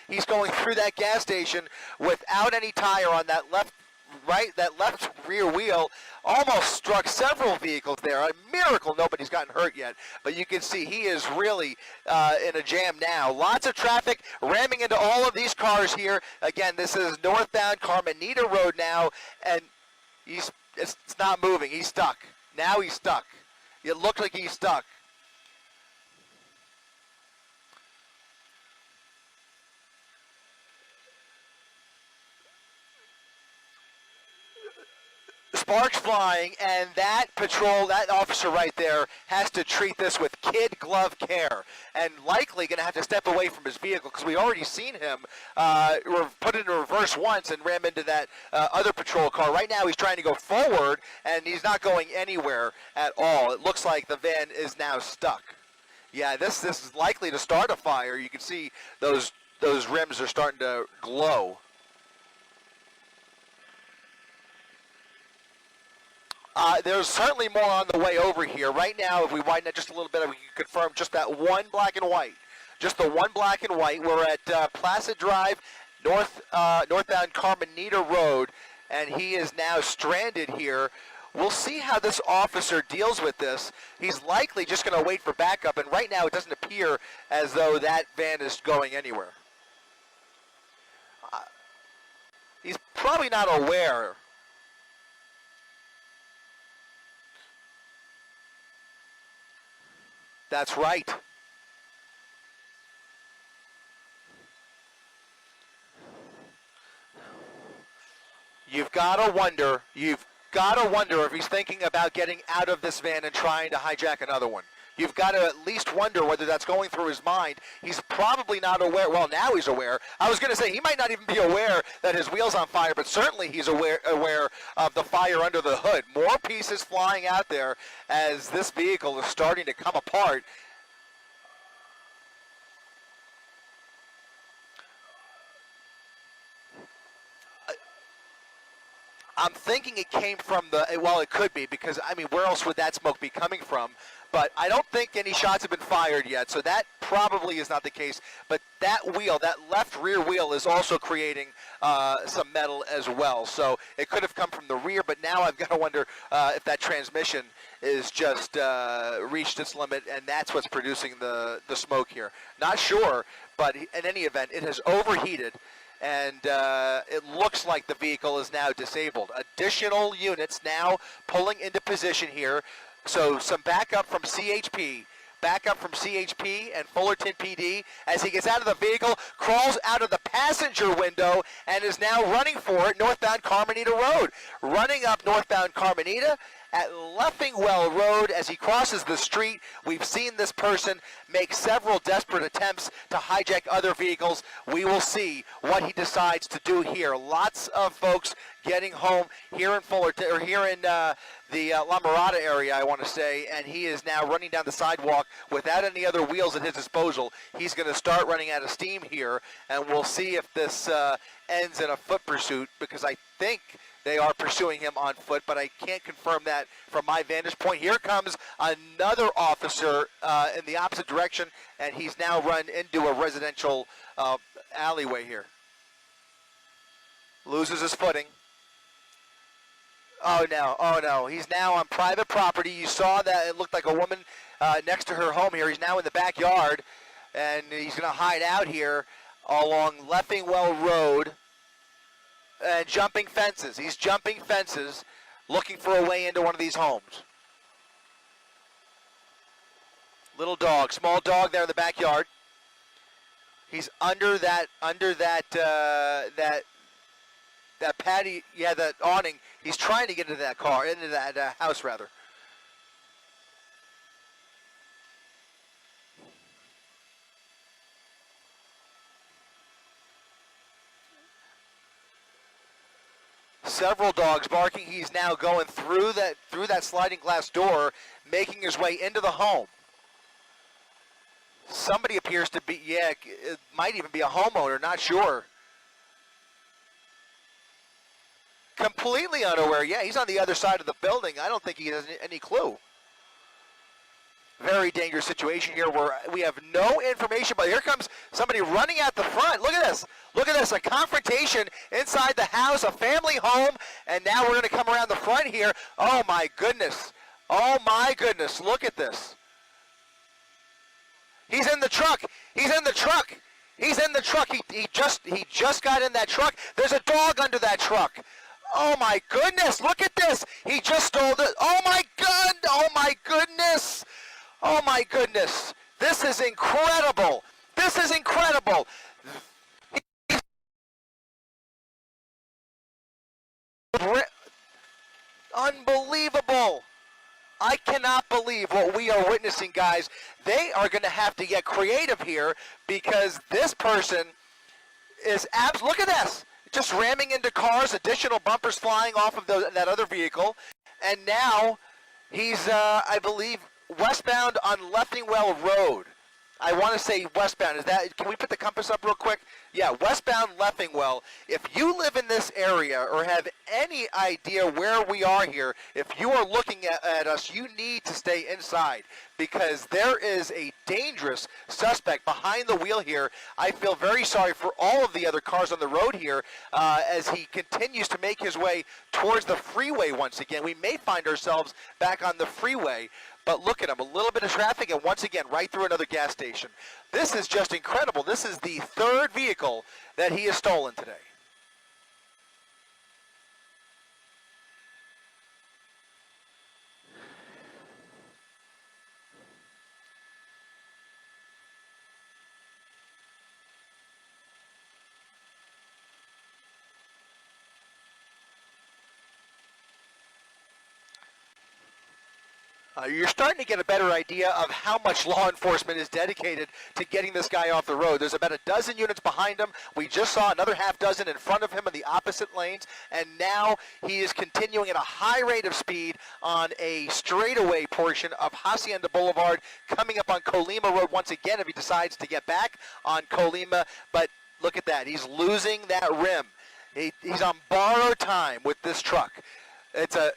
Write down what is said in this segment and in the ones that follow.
he's going through that gas station without any tire on that left rear wheel. Almost struck several vehicles there. A miracle nobody's gotten hurt yet. But you can see he is really in a jam now. Lots of traffic ramming into all of these cars here. Again, this is northbound Carmenita Road now, and it's not moving. He's stuck. Now he's stuck. It looks like he's stuck. Sparks flying, and that officer right there has to treat this with kid glove care, and likely going to have to step away from his vehicle because we already seen him put it in reverse once and ram into that other patrol car. Right now he's trying to go forward, and he's not going anywhere at all. It looks like the van is now stuck. Yeah, this is likely to start a fire. You can see those rims are starting to glow. There's certainly more on the way over here. Right now, if we widen it just a little bit, we can confirm just that one black and white. Just the one black and white. We're at Placid Drive, northbound Carmenita Road, and he is now stranded here. We'll see how this officer deals with this. He's likely just going to wait for backup, and right now it doesn't appear as though that van is going anywhere. He's probably not aware. That's right. You've got to wonder if he's thinking about getting out of this van and trying to hijack another one. You've got to at least wonder whether that's going through his mind. He's probably not aware. Well, now he's aware. I was going to say he might not even be aware that his wheel's on fire, but certainly he's aware of the fire under the hood. More pieces flying out there as this vehicle is starting to come apart. I'm thinking it came from well, it could be, because, I mean, where else would that smoke be coming from? But I don't think any shots have been fired yet, so that probably is not the case. But that wheel, that left rear wheel, is also creating some metal as well. So it could have come from the rear, but now I've got to wonder if that transmission is just reached its limit, and that's what's producing the smoke here. Not sure, but in any event, it has overheated. And it looks like the vehicle is now disabled. Additional units now pulling into position here. So some backup from CHP. Backup from CHP and Fullerton PD as he gets out of the vehicle, crawls out of the passenger window, and is now running for it northbound Carmenita Road. Running up northbound Carmenita at Leffingwell Road as he crosses the street. We've seen this person make several desperate attempts to hijack other vehicles. We will see what he decides to do here. Lots of folks getting home here in Fullerton, or here in the La Mirada area, I want to say, and he is now running down the sidewalk without any other wheels at his disposal. He's going to start running out of steam here, and we'll see if this ends in a foot pursuit, because I think they are pursuing him on foot, but I can't confirm that from my vantage point. Here comes another officer in the opposite direction, and he's now run into a residential alleyway here. Loses his footing. Oh no, he's now on private property. You saw that it looked like a woman next to her home here. He's now in the backyard, and he's going to hide out here along Leffingwell Road. And jumping fences. He's jumping fences, looking for a way into one of these homes. Little dog, small dog there in the backyard. He's under that patio, yeah, that awning. He's trying to get into that car, into that house rather. Several dogs barking. He's now going through that sliding glass door, making his way into the home. Somebody appears to be, yeah, it might even be a homeowner, not sure. Completely unaware. Yeah, he's on the other side of the building. I don't think he has any clue. very dangerous situation here where we have no information, but here comes somebody running out the front. Look at this. Look at this, a confrontation inside the house, a family home, and now we're going to come around the front here. Oh my goodness. Oh my goodness, look at this. He's in the truck. He's in the truck. He's in the truck. He just got in that truck. There's a dog under that truck. Oh my goodness, look at this. He just stole the, oh my God, oh my goodness. Oh my goodness. This is incredible. This is incredible. Unbelievable. I cannot believe what we are witnessing, guys. They are going to have to get creative here because this person is look at this. Just ramming into cars, additional bumpers flying off of that other vehicle. And now he's, I believe, westbound on Leffingwell Road. I want to say westbound. Is that? Can we put the compass up real quick? Yeah, westbound Leffingwell. If you live in this area or have any idea where we are here, if you are looking at us, you need to stay inside because there is a dangerous suspect behind the wheel here. I feel very sorry for all of the other cars on the road here as he continues to make his way towards the freeway once again. We may find ourselves back on the freeway. But look at him, a little bit of traffic, and once again, right through another gas station. This is just incredible. This is the third vehicle that he has stolen today. You're starting to get a better idea of how much law enforcement is dedicated to getting this guy off the road. There's about a dozen units behind him. We just saw another half dozen in front of him in the opposite lanes, and now he is continuing at a high rate of speed on a straightaway portion of Hacienda Boulevard, coming up on Colima Road once again if he decides to get back on Colima. But look at that. He's losing that rim. He's on borrowed time with this truck. It's a...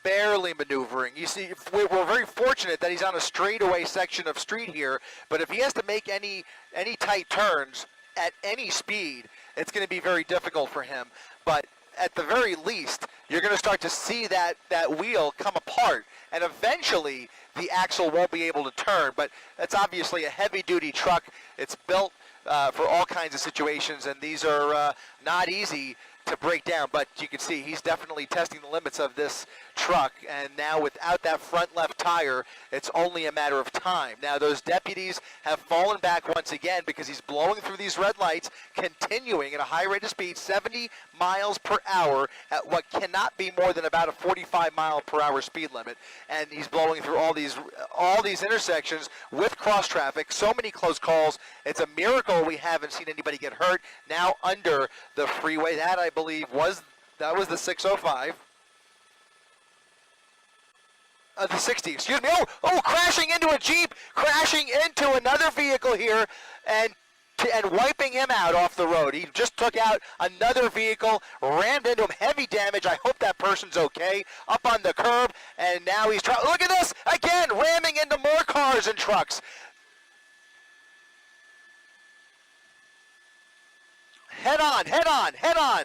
barely maneuvering. You see, we're very fortunate that he's on a straightaway section of street here, but if he has to make any tight turns at any speed, it's going to be very difficult for him. But at the very least, you're going to start to see that wheel come apart, and eventually the axle won't be able to turn. But that's obviously a heavy-duty truck. It's built for all kinds of situations, and these are not easy to break down, but you can see he's definitely testing the limits of this truck, and now without that front left tire, it's only a matter of time. Now those deputies have fallen back once again because he's blowing through these red lights, continuing at a high rate of speed, 70 miles per hour at what cannot be more than about a 45-mile-per-hour speed limit, and he's blowing through all these intersections with cross traffic. So many close calls. It's a miracle we haven't seen anybody get hurt. Now under the freeway, that I believe was the 605. The 60, excuse me. Oh, crashing into a Jeep, crashing into another vehicle here, and wiping him out off the road. He just took out another vehicle, rammed into him, heavy damage. I hope that person's okay. Up on the curb, and now he's trying. Look at this again, ramming into more cars and trucks. Head on, head on, head on.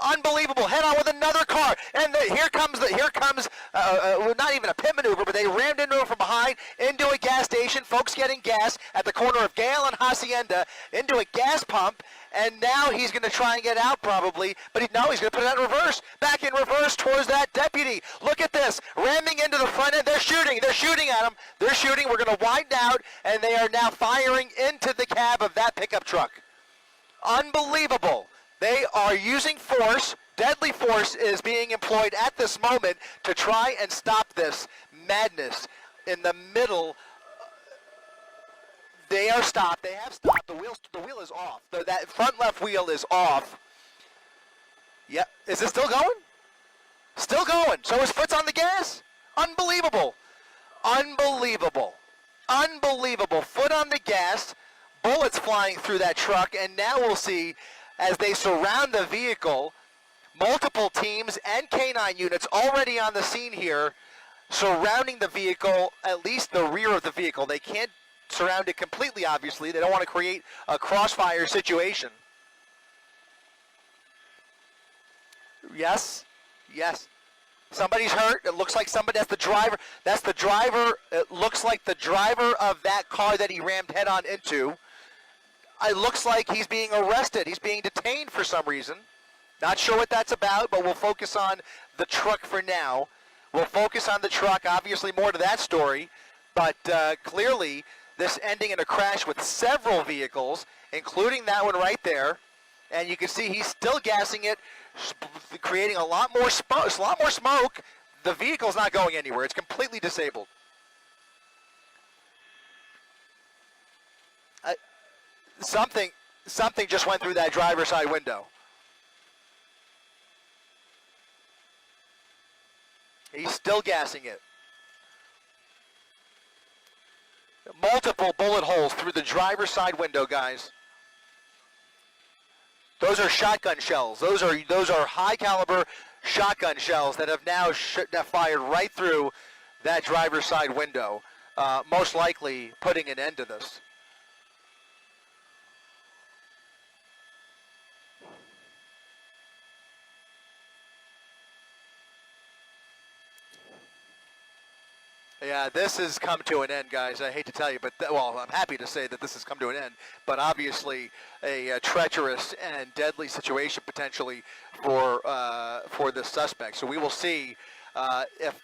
Unbelievable, head on with another car, and here comes not even a pit maneuver, but they rammed into him from behind, into a gas station, folks getting gas at the corner of Gale and Hacienda, into a gas pump, and now he's going to try and get out probably, but he's going to put it out in reverse, back in reverse towards that deputy. Look at this, ramming into the front end. They're shooting at him. They're shooting. We're going to widen out, and they are now firing into the cab of that pickup truck. Unbelievable. They are using force. Deadly force is being employed at this moment to try and stop this madness in the middle. They are stopped. They have stopped. The wheel is off. That front left wheel is off. Yep. Is it still going? Still going. So his foot's on the gas? Unbelievable. Unbelievable. Unbelievable. Foot on the gas. Bullets flying through that truck. And now we'll see as they surround the vehicle, multiple teams and canine units already on the scene here, surrounding the vehicle, at least the rear of the vehicle. They can't surround it completely, obviously. They don't want to create a crossfire situation. Yes, yes. Somebody's hurt. It looks like somebody, that's the driver. That's the driver. It looks like the driver of that car that he rammed head on into. It looks like he's being arrested. He's being detained for some reason. Not sure what that's about, but we'll focus on the truck for now. We'll focus on the truck, obviously more to that story, but clearly this ending in a crash with several vehicles, including that one right there, and you can see he's still gassing it, creating a lot more smoke. The vehicle's not going anywhere. It's completely disabled. Something just went through that driver's side window. He's still gassing it. Multiple bullet holes through the driver's side window, guys. Those are shotgun shells. Those are high caliber shotgun shells that have now fired right through that driver's side window, most likely putting an end to this. Yeah, this has come to an end, guys. I hate to tell you, but well, I'm happy to say that this has come to an end. But obviously, a treacherous and deadly situation potentially for this suspect. So we will see if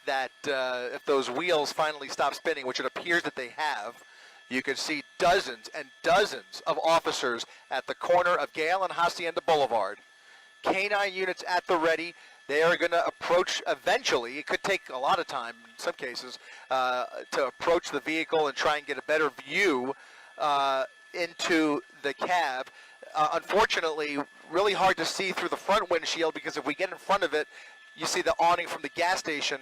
those wheels finally stop spinning, which it appears that they have. You can see dozens and dozens of officers at the corner of Gale and Hacienda Boulevard. Canine units at the ready. They are going to approach eventually. It could take a lot of time in some cases to approach the vehicle and try and get a better view into the cab. Unfortunately, really hard to see through the front windshield because if we get in front of it, you see the awning from the gas station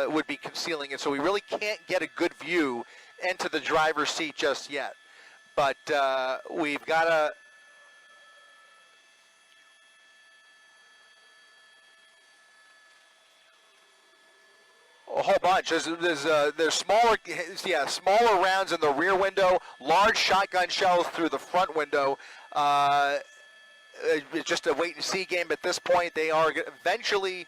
would be concealing it. So we really can't get a good view into the driver's seat just yet. But we've got to... A whole bunch. There's smaller rounds in the rear window, large shotgun shells through the front window. It's just a wait and see game at this point. They are eventually,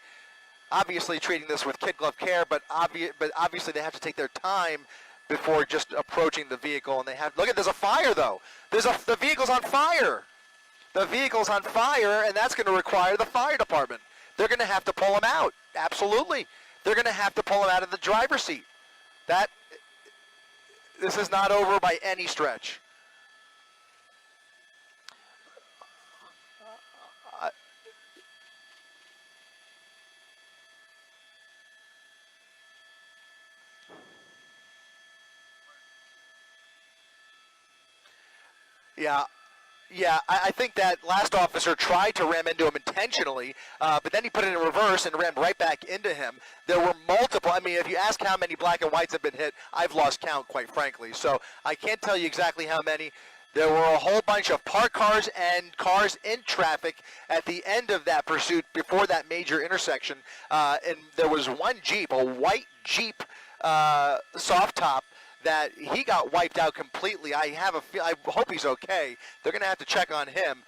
obviously, treating this with kid glove care, but obviously they have to take their time before just approaching the vehicle. And they have there's a fire though. The vehicle's on fire. The vehicle's on fire, and that's going to require the fire department. They're going to have to pull them out. Absolutely. They're going to have to pull him out of the driver's seat. This is not over by any stretch. Yeah, I think that last officer tried to ram into him intentionally, but then he put it in reverse and rammed right back into him. There were multiple. I mean, if you ask how many black and whites have been hit, I've lost count, quite frankly. So I can't tell you exactly how many. There were a whole bunch of parked cars and cars in traffic at the end of that pursuit before that major intersection. And there was one Jeep, a white Jeep soft top, that he got wiped out completely. I hope he's okay. They're going to have to check on him.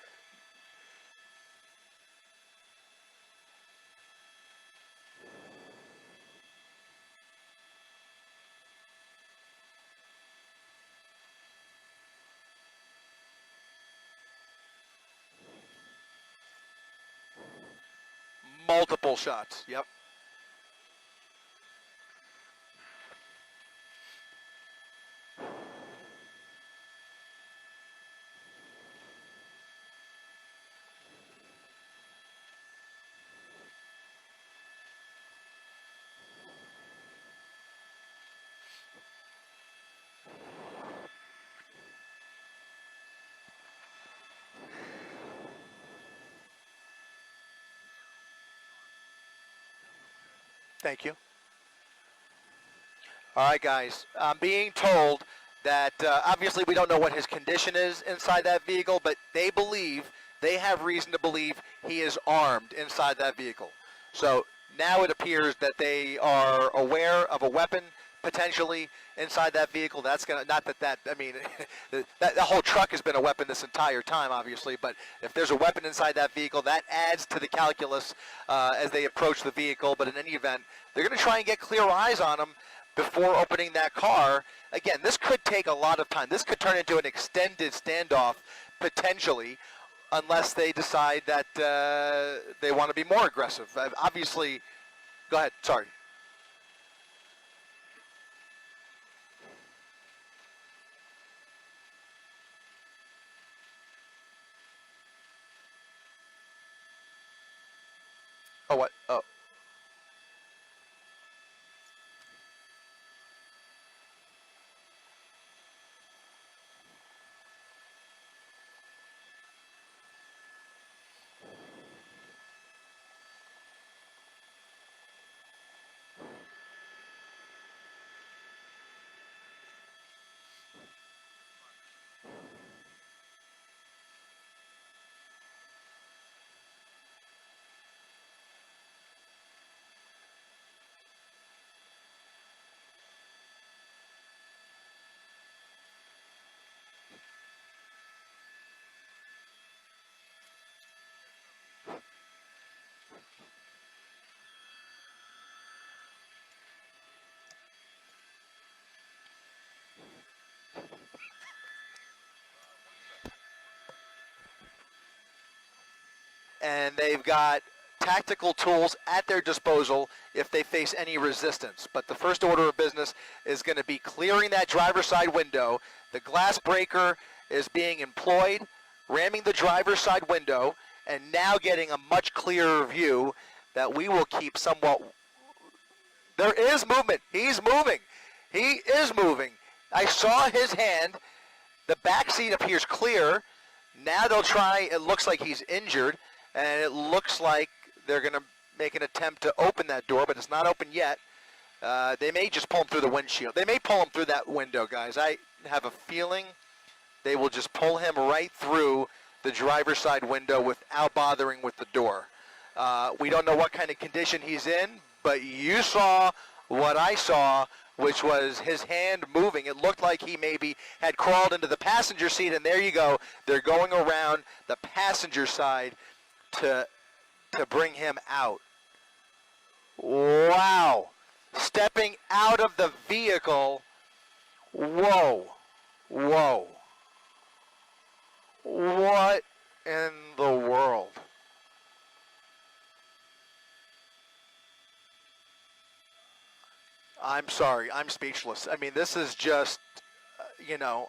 Multiple shots. Yep. Thank you. All right, guys. I'm being told that obviously we don't know what his condition is inside that vehicle, but they have reason to believe he is armed inside that vehicle. So now it appears that they are aware of a weapon potentially inside that vehicle. That's gonna I mean, that whole truck has been a weapon this entire time, obviously. But if there's a weapon inside that vehicle, that adds to the calculus as they approach the vehicle. But in any event, they're going to try and get clear eyes on him before opening that car. Again, this could take a lot of time. This could turn into an extended standoff potentially, unless they decide that they want to be more aggressive. Obviously, go ahead. Sorry. Oh, what? Oh. And they've got tactical tools at their disposal if they face any resistance. But the first order of business is going to be clearing that driver's side window. The glass breaker is being employed, ramming the driver's side window, and now getting a much clearer view that we will keep somewhat. There is movement. He's moving. He is moving. I saw his hand. The back seat appears clear. Now they'll try. It looks like he's injured. And it looks like they're going to make an attempt to open that door, but it's not open yet. They may just pull him through the windshield. They may pull him through that window, guys. I have a feeling they will just pull him right through the driver's side window without bothering with the door. We don't know what kind of condition he's in, but you saw what I saw, which was his hand moving. It looked like he maybe had crawled into the passenger seat, and there you go. They're going around the passenger side to bring him out. Wow. Stepping out of the vehicle. Whoa. Whoa. What in the world? I'm sorry. I'm speechless. I mean, this is just, you know,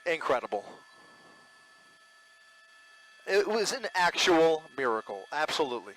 incredible. It was an actual miracle. Absolutely.